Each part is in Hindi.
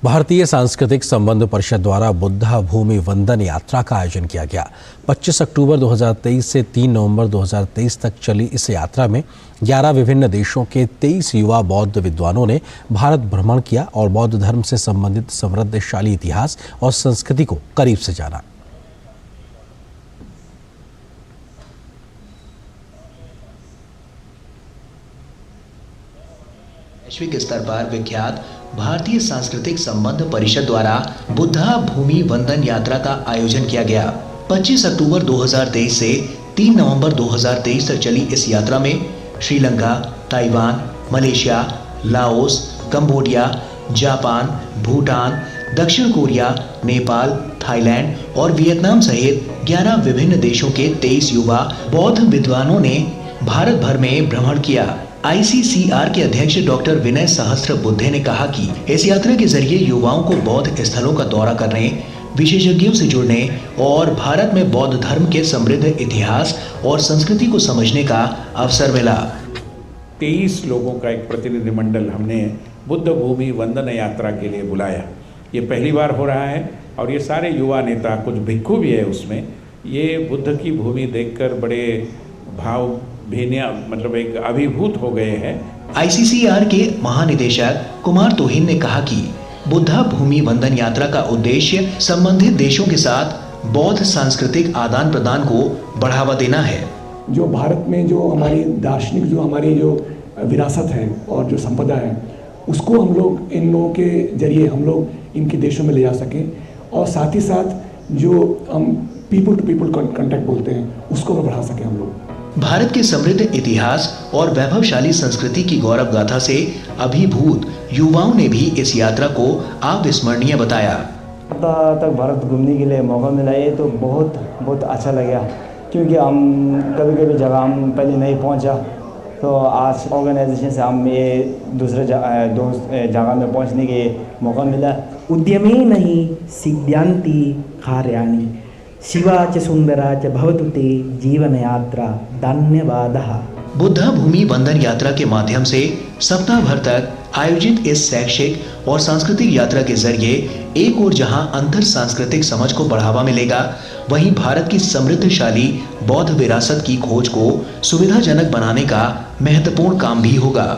भारतीय सांस्कृतिक संबंध परिषद द्वारा बुद्धा भूमि वंदन यात्रा का आयोजन किया गया। 25 अक्टूबर 2023 से 3 नवंबर 2023 तक चली इस यात्रा में 11 विभिन्न देशों के 23 युवा बौद्ध विद्वानों ने भारत भ्रमण किया और बौद्ध धर्म से संबंधित समृद्धशाली इतिहास और संस्कृति को करीब से जाना। वैश्विक स्तर पर विख्यात भारतीय सांस्कृतिक संबंध परिषद द्वारा बुद्धा भूमि वंदन यात्रा का आयोजन किया गया। 25 अक्टूबर 2023 से 3 नवंबर 2023 तक चली इस यात्रा में Sri Lanka, Taiwan, Malaysia, Laos, Cambodia, Japan, Bhutan, दक्षिण कोरिया, नेपाल, थाईलैंड और वियतनाम सहित 11 विभिन्न देशों के 23 युवा बौद्ध विद्वानों ने भारत भर में भ्रमण किया। ICCR के अध्यक्ष डॉक्टर विनय सहस्त्रबुद्धे ने कहा कि इस यात्रा के जरिए युवाओं को बौद्ध स्थलों का दौरा करने, विशेषज्ञों से जुड़ने और भारत में बौद्ध धर्म के समृद्ध इतिहास और संस्कृति को समझने का अवसर मिला। 23 लोगों का एक प्रतिनिधिमंडल हमने बुद्ध भूमि वंदन यात्रा के लिए बुलाया। ये पहली बार हो रहा है और ये सारे युवा नेता, कुछ भिक्खु भी है उसमें, ये बुद्ध की भूमि देखकर बड़े भाव भेनिया मतलब एक अभिभूत हो गए हैं। ICCR के महानिदेशक कुमार तोहिन ने कहा कि बुद्धा भूमि वंदन यात्रा का उद्देश्य संबंधित देशों के साथ बौद्ध सांस्कृतिक आदान प्रदान को बढ़ावा देना है। जो भारत में जो हमारी दार्शनिक जो हमारी जो विरासत है और जो संपदा है, उसको हम लोग इन लोगों के जरिए हम लोग इनके देशों में ले जा सकें और साथ ही साथ जो हम पीपल टू पीपल कॉन्टैक्ट बोलते हैं उसको बढ़ा सकें हम लोग। भारत के समृद्ध इतिहास और वैभवशाली संस्कृति की गौरव गाथा से अभिभूत युवाओं ने भी इस यात्रा को अविस्मरणीय बताया। तक भारत घूमने के लिए मौका मिला, ये तो बहुत अच्छा लगा, क्योंकि हम कभी जगह हम पहले नहीं पहुंचा, तो आज ऑर्गेनाइजेशन से हम ये दूसरे जगह में पहुंचने के मौका मिला। उद्यमे नहीं सिद्धांति कार्याणि शिवा च सुंदरा च भवतु ते जीवन यात्रा धन्यवादः। बुद्धा भूमि वंदन यात्रा के माध्यम से सप्ताह भर तक आयोजित इस शैक्षिक और सांस्कृतिक यात्रा के जरिए एक और जहां अंतर सांस्कृतिक समझ को बढ़ावा मिलेगा, वहीं भारत की समृद्धशाली बौद्ध विरासत की खोज को सुविधाजनक बनाने का महत्वपूर्ण काम भी होगा।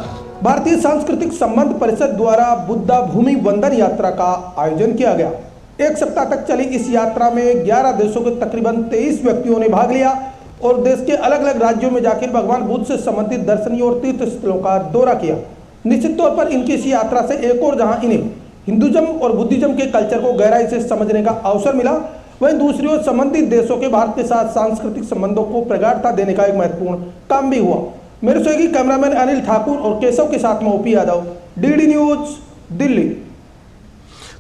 भारतीय सांस्कृतिक संबंध परिषद द्वारा बुद्धा भूमि वंदन यात्रा का आयोजन किया गया। एक सप्ताह तक चली इस यात्रा में 11 देशों के तकरीबन 23 व्यक्तियों ने भाग लिया और देश के अलग अलग राज्यों में जाकर भगवान बुद्ध से संबंधित दर्शनीय और तीर्थ स्थलों का दौरा किया। निश्चित तौर पर इनकी इस यात्रा से एक और जहां इन्हें हिंदुज्म और बुद्धिज्म के कल्चर को गहराई से समझने का अवसर मिला, वहीं दूसरी ओर संबंधित देशों के भारत के साथ सांस्कृतिक संबंधों को प्रगाढ़ता देने का एक महत्वपूर्ण काम भी हुआ। मेरे सहयोगी कैमरामैन अनिल ठाकुर और केशव के साथ में OP Yadav, DD news, Delhi.